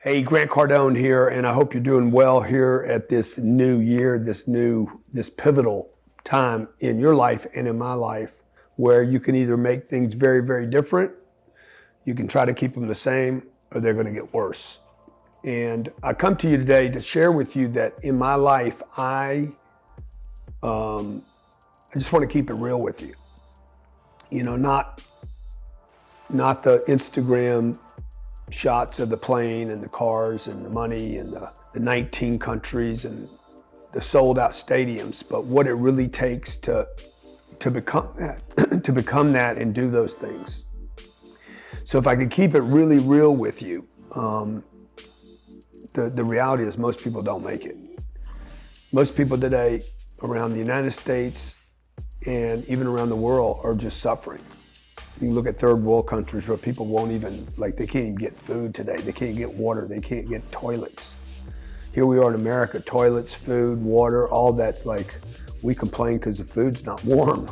Hey, Grant Cardone here, and I hope you're doing well here at this new year, this pivotal time in your life and in my life, where you can either make things very, very different, you can try to keep them the same, or they're going to get worse. And I come to you today to share with you that in my life, I just want to keep it real with you. You know, not the Instagram shots of the plane and the cars and the money and the 19 countries and the sold out stadiums, but what it really takes to become that, to become that and do those things. So if I could keep it really real with you, the reality is most people don't make it. Most people today around the United States and even around the world are just suffering. You can look at third world countries where people won't even, they can't even get food today. They can't get water. They can't get toilets. Here we are in America, toilets, food, water, all that's we complain because the food's not warm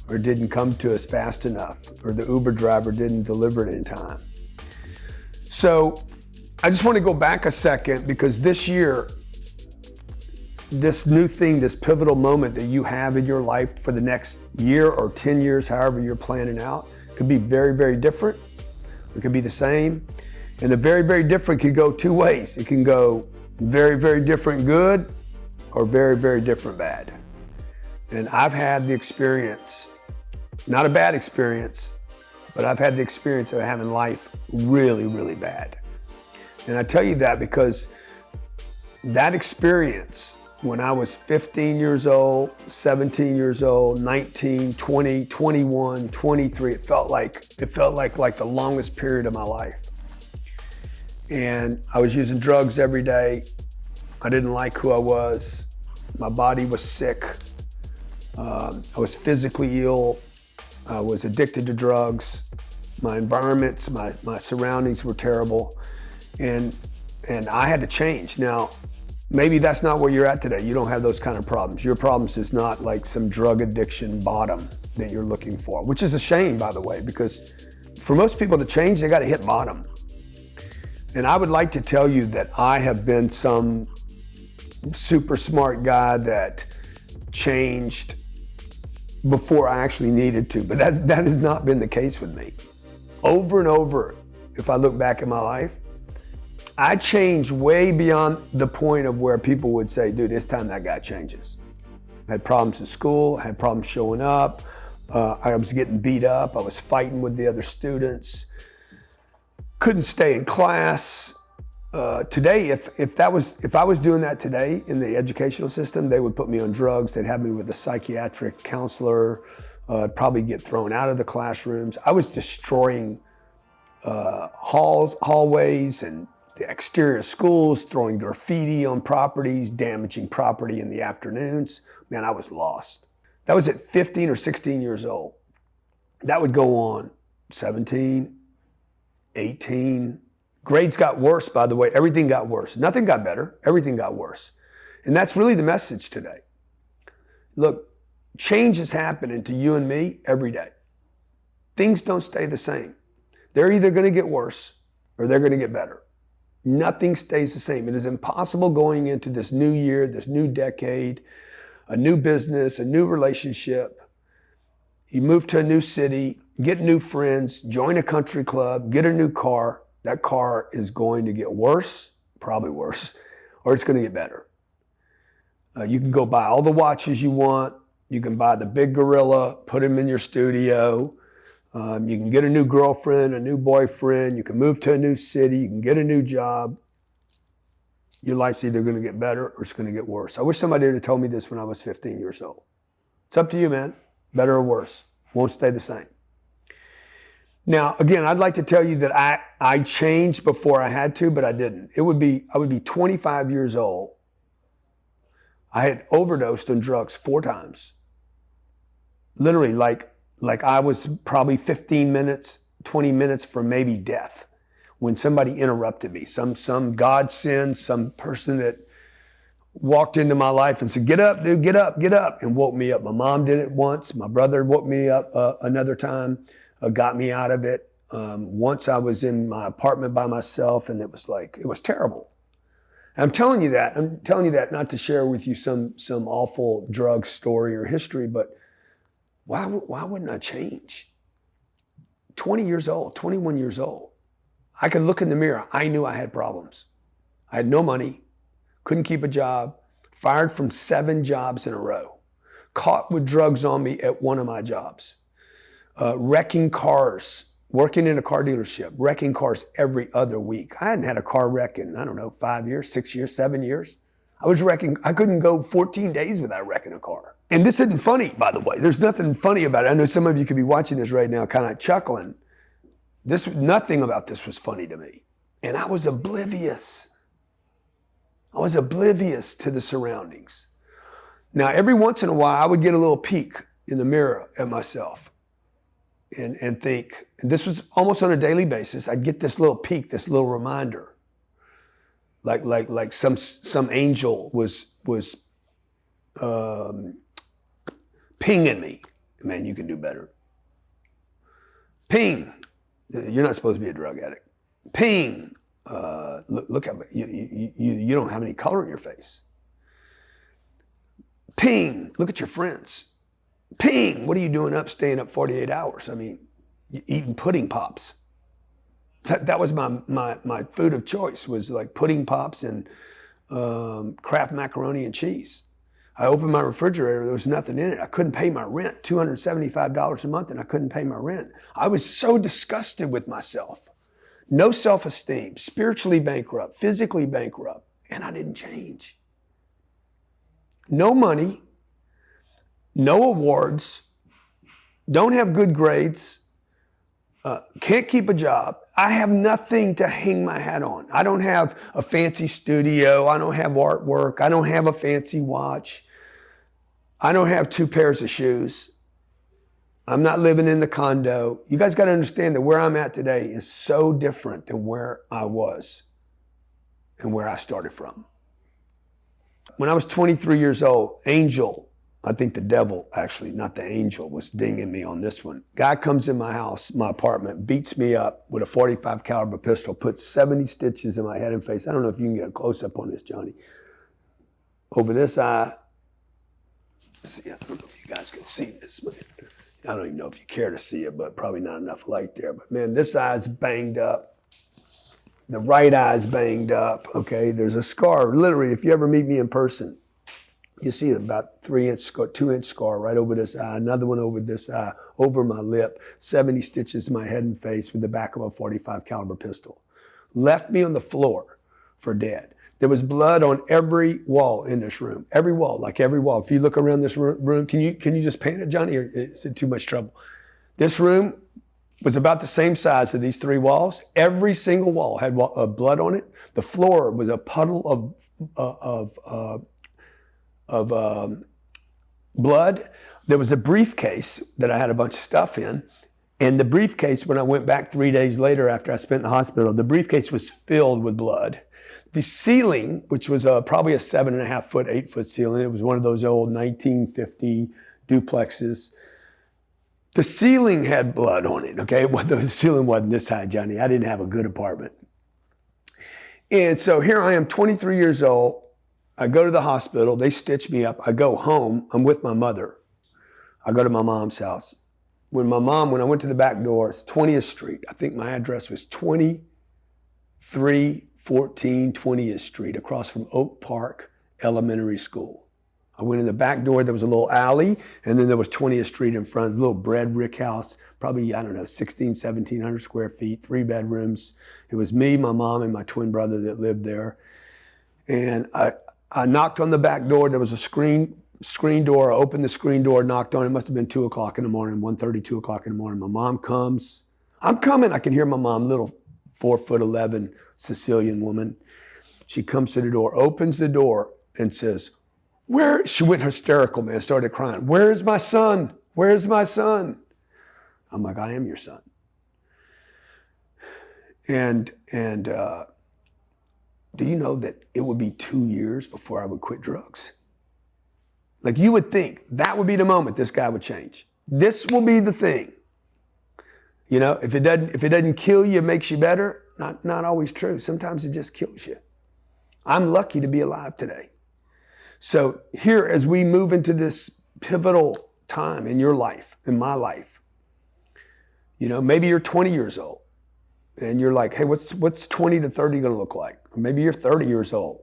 or it didn't come to us fast enough or the Uber driver didn't deliver it in time. So I just want to go back a second because this year, this new thing, this pivotal moment that you have in your life for the next year or 10 years, however you're planning out, could be very, very different. It could be the same. And the very, very different could go two ways. It can go very, very different good or very, very different bad. And I've had the experience, not a bad experience, but I've had the experience of having life really, really bad. And I tell you that because that experience, when I was 15 years old, 17 years old, 19, 20, 21, 23, it felt like the longest period of my life. And I was using drugs every day. I didn't like who I was. My body was sick. I was physically ill. I was addicted to drugs. My environments, my surroundings were terrible. And I had to change. Now, maybe that's not where you're at today. You don't have those kind of problems. Your problems is not like some drug addiction bottom that you're looking for, which is a shame, by the way, because for most people to change, they got to hit bottom. And I would like to tell you that I have been some super smart guy that changed before I actually needed to, but that has not been the case with me. Over and over, if I look back at my life, I changed way beyond the point of where people would say, dude, it's time that guy changes. I had problems in school, I had problems showing up, I was getting beat up, I was fighting with the other students, couldn't stay in class. Today, if I was doing that today in the educational system, they would put me on drugs, they'd have me with a psychiatric counselor, I'd probably get thrown out of the classrooms. I was destroying hallways and the exterior of schools, throwing graffiti on properties, damaging property in the afternoons. Man, I was lost. That was at 15 or 16 years old. That would go on 17, 18. Grades got worse, by the way. Everything got worse. Nothing got better. Everything got worse. And that's really the message today. Look, change is happening to you and me every day. Things don't stay the same. They're either going to get worse or they're going to get better. Nothing stays the same. It is impossible going into this new year, this new decade, a new business, a new relationship. You move to a new city, get new friends, join a country club, get a new car. That car is going to get worse, probably worse, or it's going to get better. You can go buy all the watches you want. You can buy the big gorilla, put them in your studio. You can get a new girlfriend, a new boyfriend. You can move to a new city. You can get a new job. Your life's either going to get better or it's going to get worse. I wish somebody would have told me this when I was 15 years old. It's up to you, man. Better or worse. Won't stay the same. Now, again, I'd like to tell you that I changed before I had to, but I didn't. I would be 25 years old. I had overdosed on drugs 4 times. Literally, like I was probably 15 minutes, 20 minutes from maybe death when somebody interrupted me. Some godsend, some person that walked into my life and said, get up, dude, get up, and woke me up. My mom did it once. My brother woke me up another time, got me out of it. Once I was in my apartment by myself, and it was terrible. And I'm telling you that not to share with you some awful drug story or history, but why wouldn't I change? 20 years old, 21 years old. I could look in the mirror. I knew I had problems. I had no money, couldn't keep a job, fired from 7 jobs in a row, caught with drugs on me at one of my jobs, wrecking cars, working in a car dealership, wrecking cars every other week. I hadn't had a car wreck in, 5 years, 6 years, 7 years. I couldn't go 14 days without wrecking a car. And this isn't funny, by the way. There's nothing funny about it. I know some of you could be watching this right now kind of chuckling. Nothing about this was funny to me. And I was oblivious. I was oblivious to the surroundings. Now, every once in a while, I would get a little peek in the mirror at myself and think, and this was almost on a daily basis, I'd get this little peek, this little reminder. Like some angel was pinging me. Man, you can do better. Ping. You're not supposed to be a drug addict. Ping. Look at you don't have any color in your face. Ping. Look at your friends. Ping. What are you doing up, staying up 48 hours? I mean, eating pudding pops. That was my food of choice, was like pudding pops and Kraft macaroni and cheese. I opened my refrigerator, there was nothing in it. I couldn't pay my rent, $275 a month, and I couldn't pay my rent. I was so disgusted with myself. No self-esteem, spiritually bankrupt, physically bankrupt, and I didn't change. No money, no awards, don't have good grades, can't keep a job. I have nothing to hang my hat on. I don't have a fancy studio. I don't have artwork. I don't have a fancy watch. I don't have 2 pairs of shoes. I'm not living in the condo. You guys got to understand that where I'm at today is so different than where I was and where I started from. When I was 23 years old, I think the devil, actually, not the angel, was dinging me on this one. Guy comes in my house, my apartment, beats me up with a .45 caliber pistol, puts 70 stitches in my head and face. I don't know if you can get a close-up on this, Johnny. Over this eye. See, I don't know if you guys can see this, but I don't even know if you care to see it, but probably not enough light there. But man, this eye's banged up. The right eye's banged up, okay? There's a scar. Literally, if you ever meet me in person, you see about 3-inch scar, 2-inch scar right over this eye, another one over this eye, over my lip, 70 stitches in my head and face with the back of a .45 caliber pistol. Left me on the floor for dead. There was blood on every wall in this room, every wall, like every wall. If you look around this room, can you just paint it, Johnny, or is it too much trouble? This room was about the same size as these 3 walls. Every single wall had blood on it. The floor was a puddle of blood. There was a briefcase that I had a bunch of stuff in. And the briefcase, when I went back 3 days later after I spent in the hospital, the briefcase was filled with blood. The ceiling, which was probably a 7.5 foot, 8 foot ceiling, it was one of those old 1950 duplexes. The ceiling had blood on it, okay? The ceiling wasn't this high, Johnny. I didn't have a good apartment. And so here I am, 23 years old. I go to the hospital, they stitch me up. I go home, I'm with my mother. I go to my mom's house. When I went to the back door, it's 20th Street. I think my address was 2314 20th Street, across from Oak Park Elementary School. I went in the back door, there was a little alley, and then there was 20th Street in front, a little bread brick house, probably, 1,700 square feet, 3 bedrooms. It was me, my mom, and my twin brother that lived there. And I knocked on the back door. There was a screen door. I opened the screen door, knocked on it. It must have been 2 o'clock in the morning, 1:30, 2 o'clock in the morning. My mom comes. I'm coming. I can hear my mom, little 4'11" Sicilian woman. She comes to the door, opens the door, and says, "Where?" She went hysterical, man, started crying. "Where's my son? Where's my son?" I'm like, "I am your son." And do you know that it would be 2 years before I would quit drugs? Like, you would think that would be the moment this guy would change. This will be the thing. If it doesn't kill you, it makes you better. Not always true. Sometimes it just kills you. I'm lucky to be alive today. So here, as we move into this pivotal time in your life, in my life, maybe you're 20 years old and you're like, hey, what's 20 to 30 going to look like? Or maybe you're 30 years old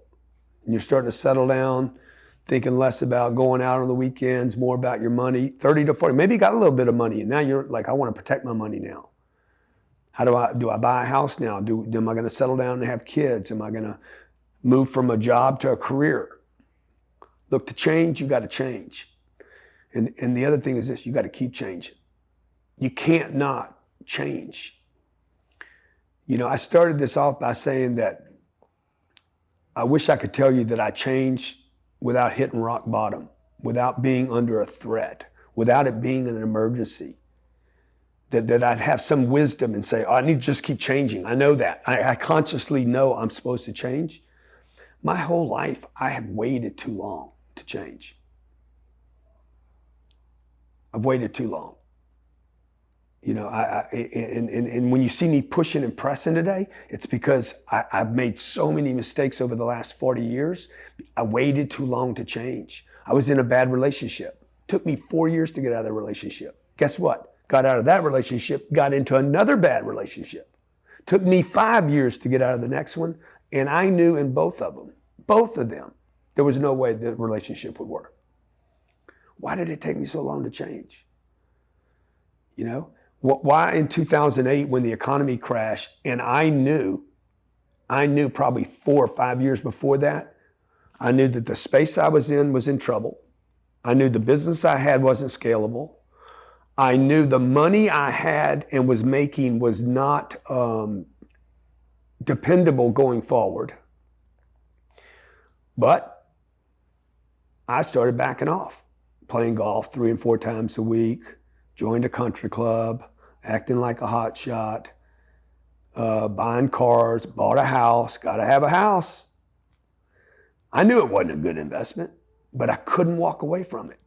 and you're starting to settle down, thinking less about going out on the weekends, more about your money. 30 to 40, maybe you got a little bit of money and now you're like, I want to protect my money now. How do I buy a house now? Am I going to settle down and have kids? Am I going to move from a job to a career? Look, to change, you got to change. And the other thing is this, you got to keep changing. You can't not change. I started this off by saying that I wish I could tell you that I changed without hitting rock bottom, without being under a threat, without it being an emergency. That I'd have some wisdom and say, I need to just keep changing. I know that. I consciously know I'm supposed to change. My whole life, I have waited too long to change. I've waited too long. And when you see me pushing and pressing today, it's because I've made so many mistakes over the last 40 years. I waited too long to change. I was in a bad relationship. It took me 4 years to get out of the relationship. Guess what? Got out of that relationship, got into another bad relationship. Took me 5 years to get out of the next one. And I knew in both of them, there was no way the relationship would work. Why did it take me so long to change? Why in 2008 when the economy crashed, and I knew probably 4 or 5 years before that, I knew that the space I was in trouble. I knew the business I had wasn't scalable. I knew the money I had and was making was not dependable going forward. But I started backing off, playing golf 3 and 4 times a week, joined a country club, acting like a hot shot, buying cars, bought a house, got to have a house. I knew it wasn't a good investment, but I couldn't walk away from it.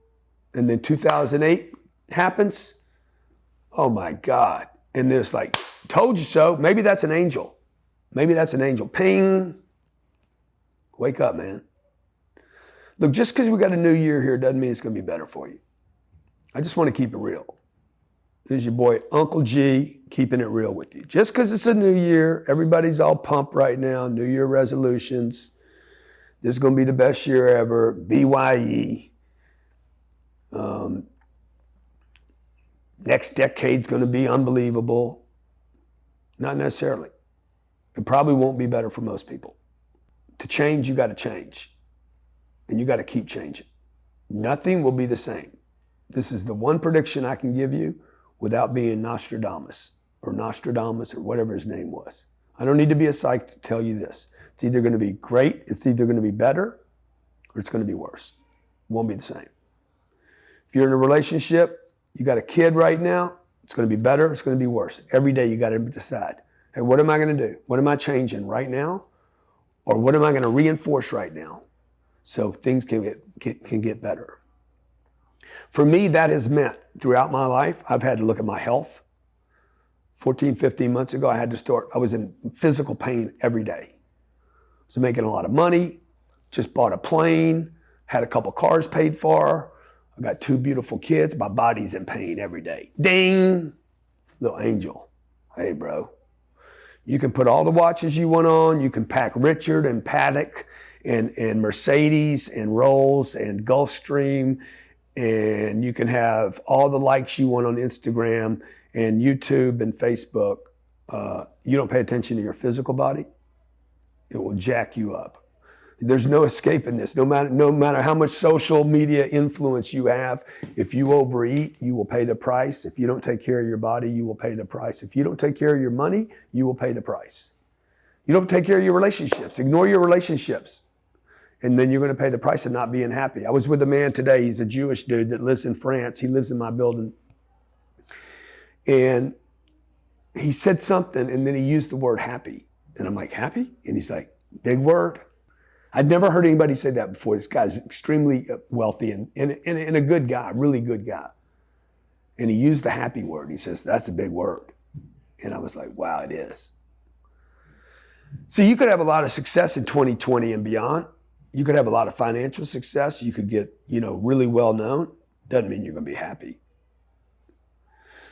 And then 2008 happens. Oh my God. And there's like, told you so. Maybe that's an angel. Maybe that's an angel. Ping. Wake up, man. Look, just because we got a new year here doesn't mean it's going to be better for you. I just want to keep it real. This is your boy, Uncle G, keeping it real with you. Just because it's a new year, everybody's all pumped right now, New Year resolutions. This is going to be the best year ever, BYE. Next decade's going to be unbelievable. Not necessarily. It probably won't be better for most people. To change, you got to change. And you got to keep changing. Nothing will be the same. This is the one prediction I can give you without being Nostradamus or whatever his name was. I don't need to be a psych to tell you this. It's either going to be great, it's either going to be better, or it's going to be worse. It won't be the same. If you're in a relationship, you got a kid right now, it's going to be better, it's going to be worse. Every day you got to decide, hey, what am I going to do? What am I changing right now? Or what am I going to reinforce right now so things can get better? For me, that has meant throughout my life, I've had to look at my health. 14, 15 months ago, I was in physical pain every day. I was making a lot of money, just bought a plane, had a couple cars paid for. I got 2 beautiful kids. My body's in pain every day. Ding! Little angel. Hey, bro. You can put all the watches you want on. You can pack Richard and Paddock and Mercedes and Rolls and Gulfstream. And you can have all the likes you want on Instagram and YouTube and Facebook. You don't pay attention to your physical body, it will jack you up. There's no escaping this. No matter how much social media influence you have, if you overeat, you will pay the price. If you don't take care of your body, you will pay the price. If you don't take care of your money, you will pay the price. You don't take care of your relationships. Ignore your relationships. And then you're going to pay the price of not being happy. I was with a man today. He's a Jewish dude that lives in France. He lives in my building. And he said something, and then he used the word happy. And I'm like, happy? And he's like, big word. I'd never heard anybody say that before. This guy's extremely wealthy and a good guy, really good guy. And he used the happy word. He says, that's a big word. And I was like, wow, it is. So you could have a lot of success in 2020 and beyond. You could have a lot of financial success. You could get, really well known. Doesn't mean you're going to be happy.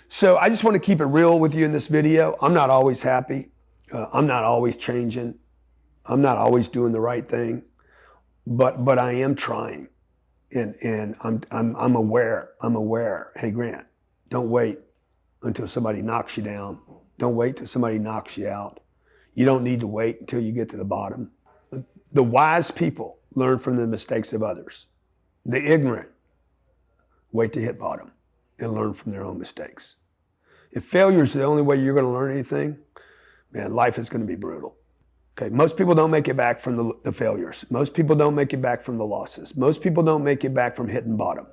So I just want to keep it real with you in this video. I'm not always happy. I'm not always changing. I'm not always doing the right thing, but I am trying, and I'm aware. I'm aware. Hey, Grant, don't wait until somebody knocks you down. Don't wait till somebody knocks you out. You don't need to wait until you get to the bottom. The wise people learn from the mistakes of others. The ignorant wait to hit bottom and learn from their own mistakes. If failure is the only way you're going to learn anything, man, life is going to be brutal. Okay, most people don't make it back from the failures. Most people don't make it back from the losses. Most people don't make it back from hitting bottom.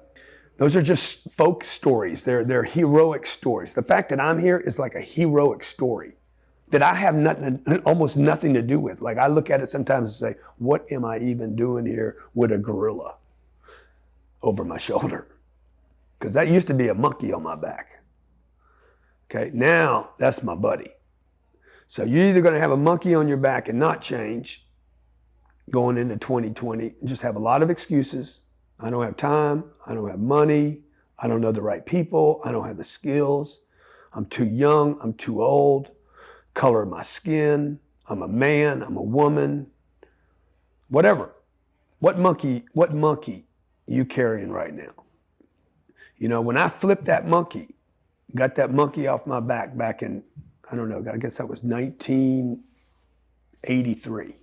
Those are just folk stories. They're heroic stories. The fact that I'm here is like a heroic story that I have almost nothing to do with. Like I look at it sometimes and say, what am I even doing here with a gorilla over my shoulder? Because that used to be a monkey on my back. Okay, now that's my buddy. So you're either going to have a monkey on your back and not change going into 2020 and just have a lot of excuses. I don't have time. I don't have money. I don't know the right people. I don't have the skills. I'm too young. I'm too old. Color of my skin. I'm a man. I'm a woman. Whatever. What monkey you carrying right now? When I flipped that monkey, got that monkey off my back in, I don't know, I guess that was 1983.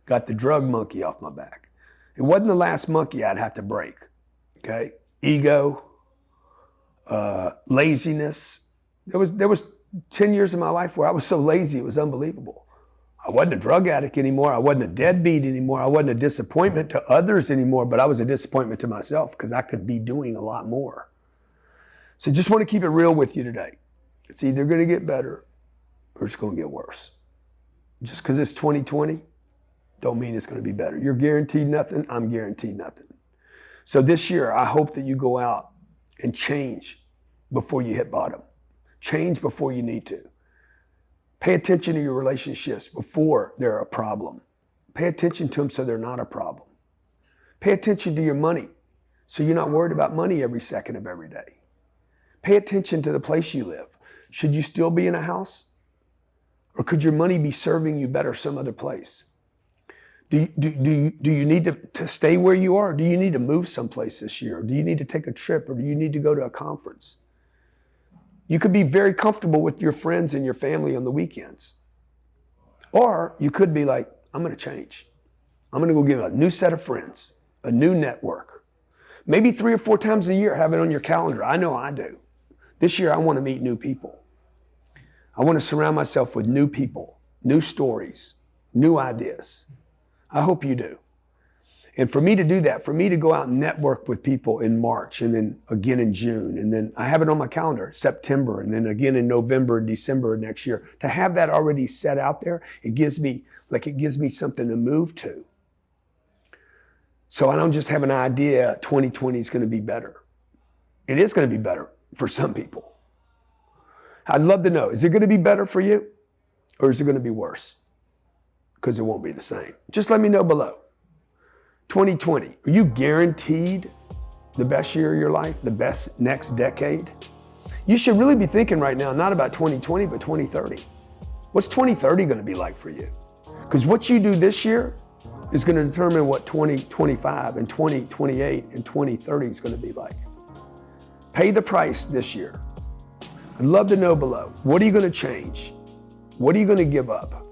Got the drug monkey off my back. It wasn't the last monkey I'd have to break, okay? Ego, laziness. There was 10 years of my life where I was so lazy, it was unbelievable. I wasn't a drug addict anymore. I wasn't a deadbeat anymore. I wasn't a disappointment to others anymore, but I was a disappointment to myself because I could be doing a lot more. So just want to keep it real with you today. It's either going to get better or it's going to get worse. Just because it's 2020, don't mean it's going to be better. You're guaranteed nothing. I'm guaranteed nothing. So this year, I hope that you go out and change before you hit bottom. Change before you need to. Pay attention to your relationships before they're a problem. Pay attention to them so they're not a problem. Pay attention to your money so you're not worried about money every second of every day. Pay attention to the place you live. Should you still be in a house? Or could your money be serving you better some other place? Do you need to stay where you are? Or do you need to move someplace this year? Or do you need to take a trip? Or do you need to go to a conference? You could be very comfortable with your friends and your family on the weekends. Or you could be like, I'm going to change. I'm going to go get a new set of friends, a new network. Maybe 3 or 4 times a year, have it on your calendar. I know I do. This year, I want to meet new people. I want to surround myself with new people, new stories, new ideas. I hope you do. And for me to do that, for me to go out and network with people in March and then again in June, and then I have it on my calendar, September, and then again in November and December next year, to have that already set out there, it gives me something to move to. So I don't just have an idea 2020 is going to be better. It is going to be better for some people. I'd love to know, is it going to be better for you or is it going to be worse? Because it won't be the same. Just let me know below. 2020, are you guaranteed the best year of your life, the best next decade? You should really be thinking right now, not about 2020, but 2030. What's 2030 going to be like for you? Because what you do this year is going to determine what 2025 and 2028 and 2030 is going to be like. Pay the price this year. I'd love to know below. What are you going to change? What are you going to give up?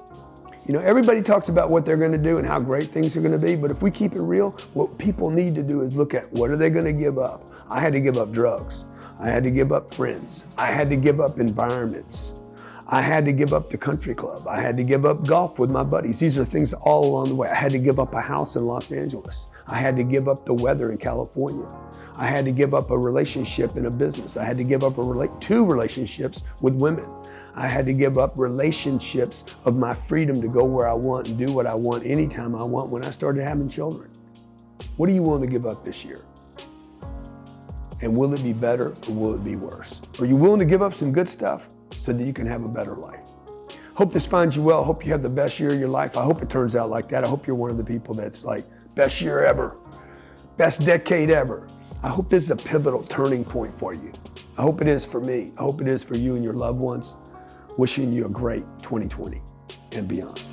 Everybody talks about what they're going to do and how great things are going to be, but if we keep it real, what people need to do is look at what are they going to give up. I had to give up drugs. I had to give up friends. I had to give up environments. I had to give up the country club. I had to give up golf with my buddies. These are things all along the way. I had to give up a house in Los Angeles. I had to give up the weather in California. I had to give up a relationship in a business. I had to give up 2 relationships with women. I had to give up relationships of my freedom to go where I want and do what I want anytime I want when I started having children. What are you willing to give up this year? And will it be better or will it be worse? Are you willing to give up some good stuff so that you can have a better life. Hope this finds you well. Hope you have the best year of your life. I hope it turns out like that. I hope you're one of the people that's like, best year ever, best decade ever. I hope this is a pivotal turning point for you. I hope it is for me. I hope it is for you and your loved ones. Wishing you a great 2020 and beyond.